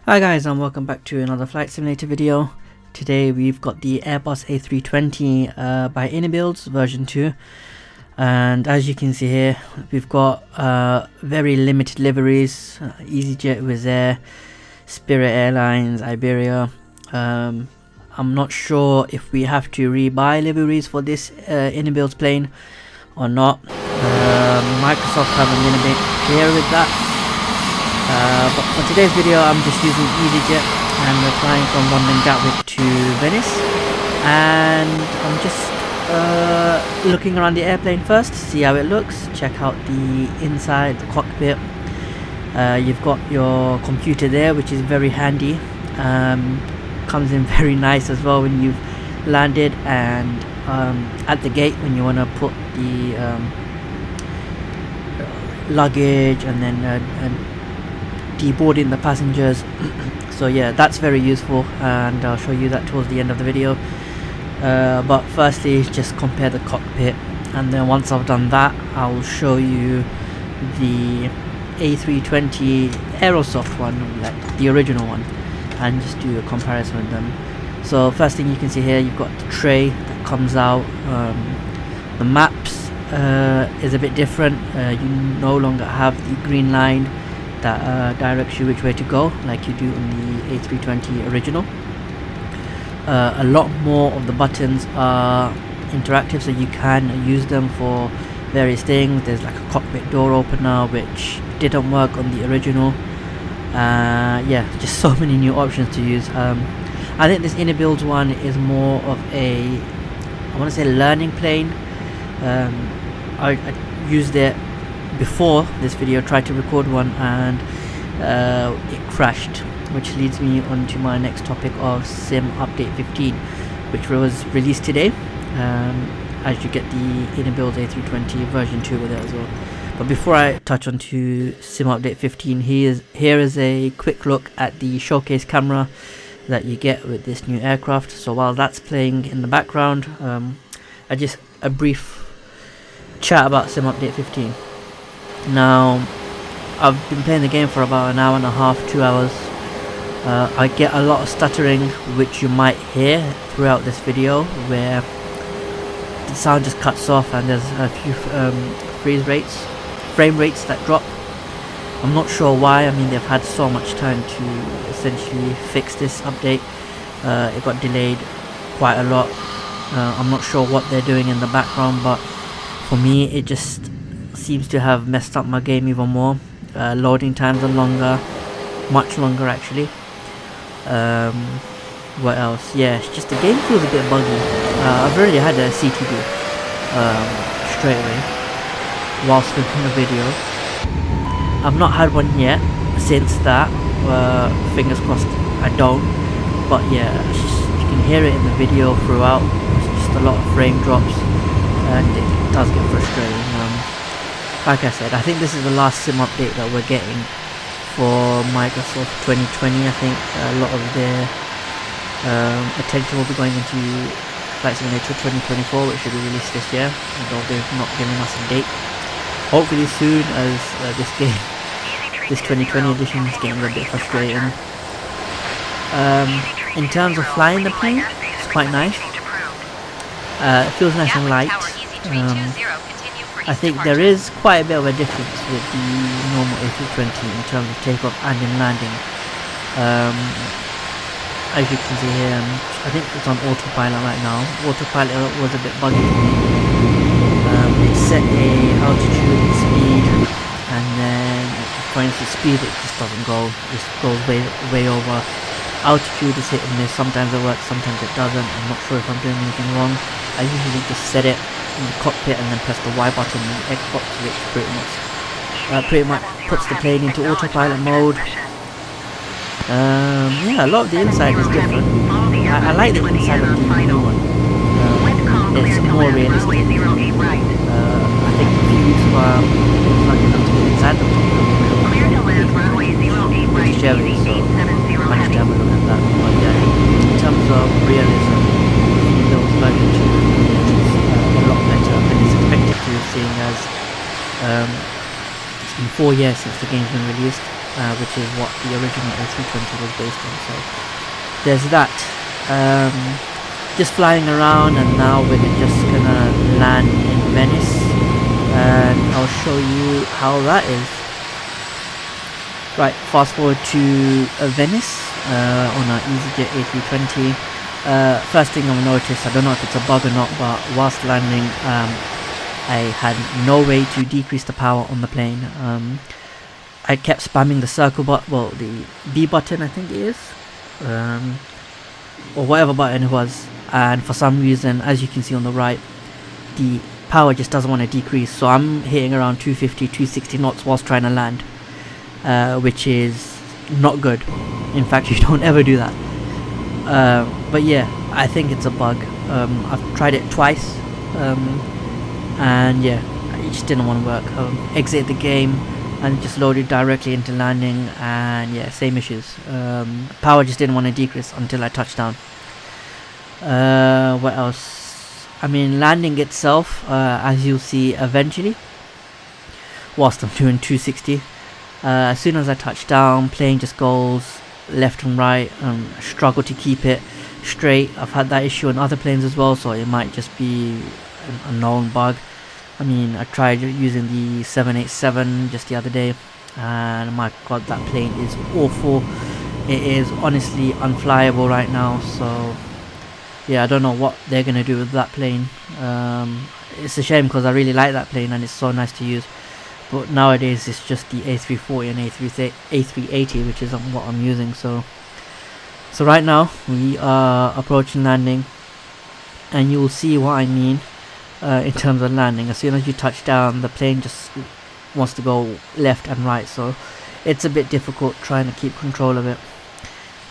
Hi guys, and welcome back to another flight simulator video. Today we've got the Airbus A320 by IniBuilds version 2, and as you can see here we've got very limited liveries: EasyJet, Wizz Air, Spirit Airlines, Iberia. I'm not sure if we have to rebuy liveries for this IniBuilds plane or not. Microsoft have a little bit clear with that. But for today's video I'm just using EasyJet, and we're flying from London Gatwick to Venice, and I'm just looking around the airplane first to see how it looks, check out the inside, the cockpit. You've got your computer there, which is very handy. Comes in very nice as well when you've landed, and at the gate when you want to put the luggage and then deboarding the passengers. So yeah, that's very useful, and I'll show you that towards the end of the video. But firstly, just compare the cockpit, and then once I've done that I'll show you the A320 Aerosoft one, like the original one, and just do a comparison with them. So first thing you can see here, you've got the tray that comes out. The maps is a bit different. You no longer have the green line that directs you which way to go like you do on the A320 original. A lot more of the buttons are interactive, so you can use them for various things. There's like a cockpit door opener which didn't work on the original. Yeah, just so many new options to use. I think this IniBuilds one is more of a, I want to say, learning plane. I used it before this video, tried to record one, and it crashed, which leads me on to my next topic of Sim Update 15, which was released today. As you get the IniBuilds A320 version 2 with it as well. But before I touch on to Sim Update 15, here is a quick look at the showcase camera that you get with this new aircraft. So while that's playing in the background, a brief chat about Sim Update 15. Now, I've been playing the game for about an hour and a half, 2 hours. I get a lot of stuttering, which you might hear throughout this video, where the sound just cuts off and there's a few frame rates that drop. I'm not sure why. I mean, they've had so much time to essentially fix this update. It got delayed quite a lot. I'm not sure what they're doing in the background, but for me it just seems to have messed up my game even more. Loading times are longer, much longer actually. What else? Yeah, it's just the game feels a bit buggy. I've already had a CTB straight away whilst filming the video. I've not had one yet since that. Fingers crossed I don't. But yeah, you can hear it in the video throughout. It's just a lot of frame drops, and it does get frustrating. Like I said, I think this is the last sim update that we're getting for Microsoft 2020. I think a lot of their attention will be going into Flight Simulator 2024, which should be released this year, although they're not giving us a date. Hopefully soon, as this 2020 edition is getting a bit frustrating. In terms of flying the plane, it's quite nice. It feels nice and light. I think there is quite a bit of a difference with the normal A320 in terms of takeoff and in landing. As you can see here, I think it's on autopilot right now. Autopilot was a bit buggy for me. It set a altitude and speed, and then for instance speed, it just doesn't go. It goes way over. Altitude is hit and miss. Sometimes it works, sometimes it doesn't. I'm not sure if I'm doing anything wrong. I usually just set it in the cockpit and then press the Y button on the Xbox, which pretty much puts the plane into autopilot mode. Yeah, a lot of the inside is different. I like the inside of the new one. It's more realistic. I think a few weeks ago I was lucky enough to get inside the cockpit with Chevy, so I managed to have a look at that. But yeah, in terms of realism, IniBuilds version 2 is a lot better than it's expected to, seeing as it's been 4 years since the game's been released. which is what the original A320 was based on. So there's that. Just flying around, and now we're just gonna land in Venice, and I'll show you how that is. Right, fast forward to Venice on our EasyJet A320. First thing I've noticed, I don't know if it's a bug or not, but whilst landing I had no way to decrease the power on the plane. I kept spamming the circle button, well, the B button I think it is, or whatever button it was, and for some reason, as you can see on the right, the power just doesn't want to decrease. So I'm hitting around 250, 260 knots whilst trying to land, which is not good. In fact, you don't ever do that. But yeah, I think it's a bug. I've tried it twice, and yeah, it just didn't want to work. Exited the game and just loaded directly into landing, and yeah, same issues. Power just didn't want to decrease until I touched down. What else? I mean, landing itself, as you'll see eventually, whilst I'm doing 260, as soon as I touch down, plane just goes left and right. Struggle to keep it straight. I've had that issue on other planes as well, so it might just be a known bug. I mean, I tried using the 787 just the other day, and my god, that plane is awful. It is honestly unflyable right now. So yeah, I don't know what they're gonna do with that plane. It's a shame because I really like that plane and it's so nice to use, but nowadays it's just the A340 and A380, which is what I'm using. So right now we are approaching landing, and you'll see what I mean in terms of landing. As soon as you touch down, the plane just wants to go left and right, so it's a bit difficult trying to keep control of it.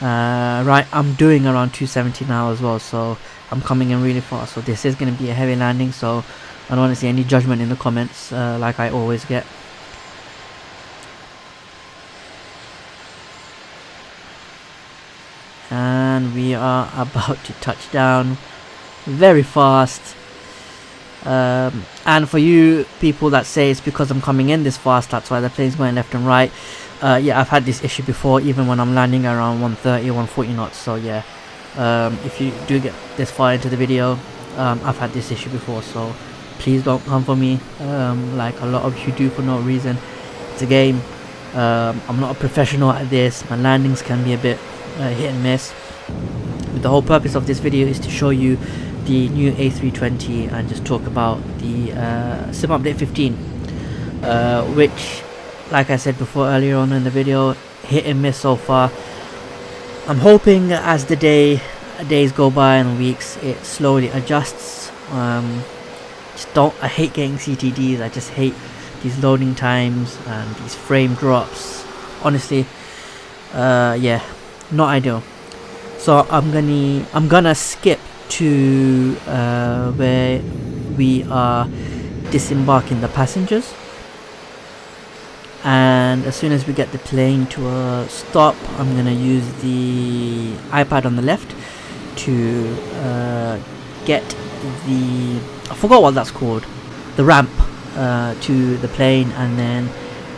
Right, I'm doing around 270 now as well, so I'm coming in really fast. So this is going to be a heavy landing, so I don't want to see any judgment in the comments, like I always get. And we are about to touch down very fast. And for you people that say it's because I'm coming in this fast, that's why the plane's going left and right, yeah, I've had this issue before, even when I'm landing around 130, 140 knots. So yeah, if you do get this far into the video, I've had this issue before, so please don't come for me like a lot of you do for no reason. It's a game. I'm not a professional at this. My landings can be a bit hit and miss. But the whole purpose of this video is to show you the new A320 and just talk about the Sim Update 15, which, like I said before earlier on in the video, hit and miss so far. I'm hoping as the days go by and weeks, it slowly adjusts. I hate getting CTDs. I just hate these loading times and these frame drops. Honestly, yeah, not ideal. So I'm gonna skip to where we are disembarking the passengers, and as soon as we get the plane to a stop, I'm gonna use the iPad on the left to get the, I forgot what that's called, the ramp to the plane, and then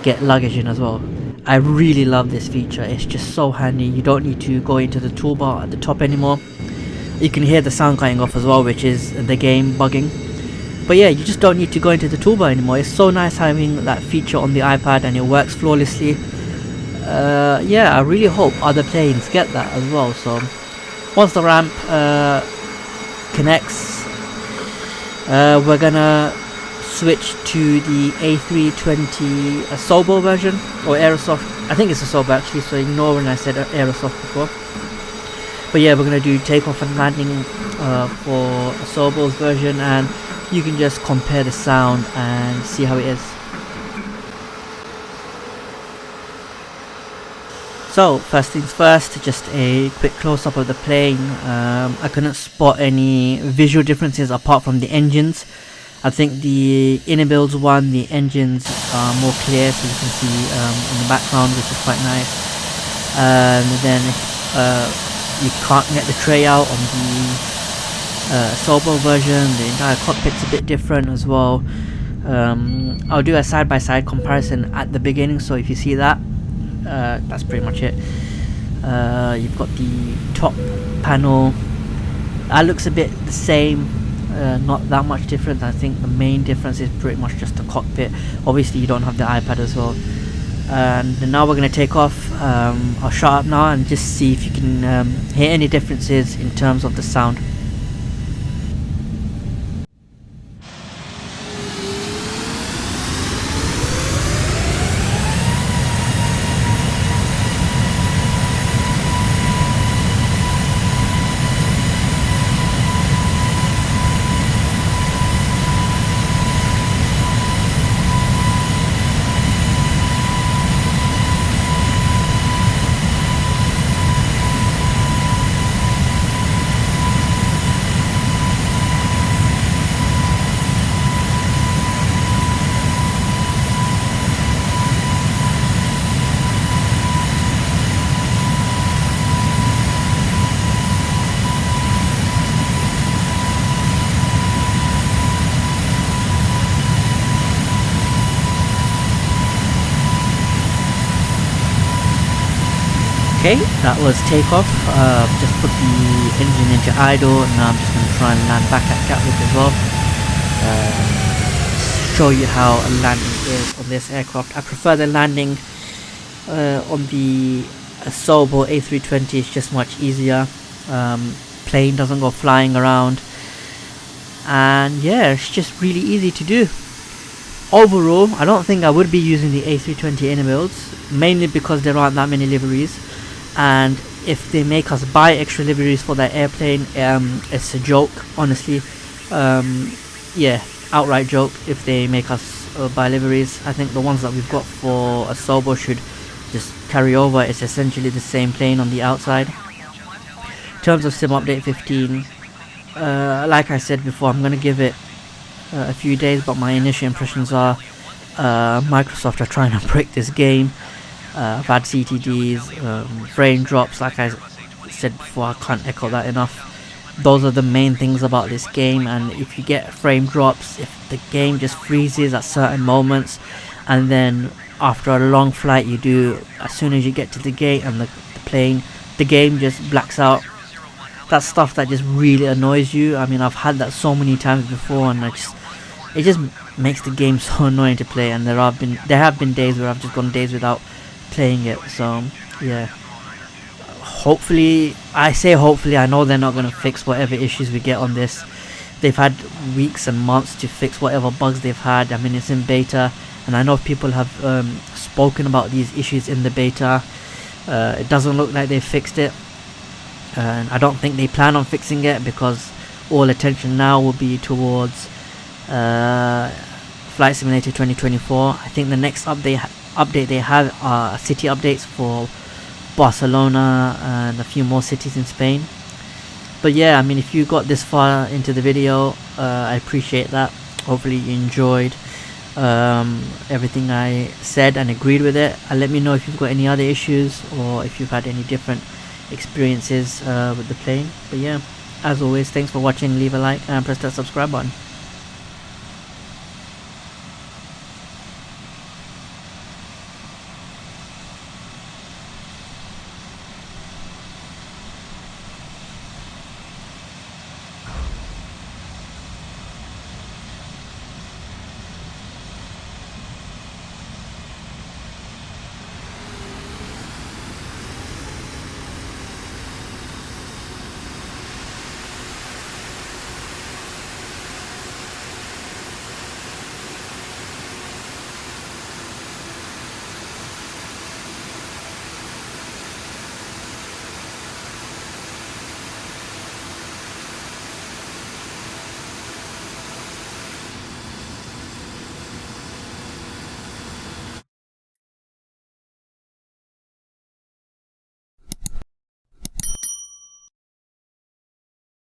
get luggage in as well. I really love this feature. It's just so handy. You don't need to go into the toolbar at the top anymore. You can hear the sound going off as well, which is the game bugging. But yeah, you just don't need to go into the toolbar anymore. It's so nice having that feature on the iPad, and it works flawlessly. Yeah, I really hope other planes get that as well. So once the ramp connects, we're gonna switch to the A320 Asobo version, or Aerosoft. I think it's Asobo actually, so ignore when I said Aerosoft before. But yeah, we're gonna do takeoff and landing for Asobo's version, and you can just compare the sound and see how it is. So first things first, just a quick close-up of the plane. I couldn't spot any visual differences apart from the engines. I think the IniBuilds one, the engines are more clear, so you can see in the background, which is quite nice. And then you can't get the tray out on the Asobo version. The entire cockpit's a bit different as well. I'll do a side-by-side comparison at the beginning, so if you see that, that's pretty much it. You've got the top panel. That looks a bit the same, not that much difference. I think the main difference is pretty much just the cockpit. Obviously you don't have the iPad as well. And now we're going to take off. I'll shut up now and just see if you can hear any differences in terms of the sound. Okay, that was takeoff. Just put the engine into idle, and now I'm just going to try and land back at Gatwick as well. Show you how a landing is on this aircraft. I prefer the landing on the Asobo A320. It's just much easier. Plane doesn't go flying around, and yeah, it's just really easy to do. Overall, I don't think I would be using the A320 IniBuilds, mainly because there aren't that many liveries. And if they make us buy extra liveries for that airplane, it's a joke, honestly. Yeah, outright joke if they make us buy liveries. I think the ones that we've got for Asobo should just carry over. It's essentially the same plane on the outside. In terms of Sim Update 15, like I said before, I'm going to give it a few days, but my initial impressions are Microsoft are trying to break this game. I've had CTDs, frame drops, like I said before, I can't echo that enough. Those are the main things about this game, and if you get frame drops, if the game just freezes at certain moments, and then after a long flight you do, as soon as you get to the gate and the plane, the game just blacks out. That's stuff that just really annoys you. I mean, I've had that so many times before, and it just makes the game so annoying to play, and there have been days where I've just gone days without playing it. So yeah, hopefully, I say hopefully, I know they're not going to fix whatever issues we get on this. They've had weeks and months to fix whatever bugs they've had. I mean, it's in beta, and I know people have spoken about these issues in the beta. It doesn't look like they fixed it, and I don't think they plan on fixing it, because all attention now will be towards Flight Simulator 2024. I think the next update they have are city updates for Barcelona and a few more cities in Spain. But yeah, I mean, if you got this far into the video, I appreciate that. Hopefully you enjoyed everything I said and agreed with it, and let me know if you've got any other issues or if you've had any different experiences with the plane. But yeah, as always, thanks for watching. Leave a like and press that subscribe button.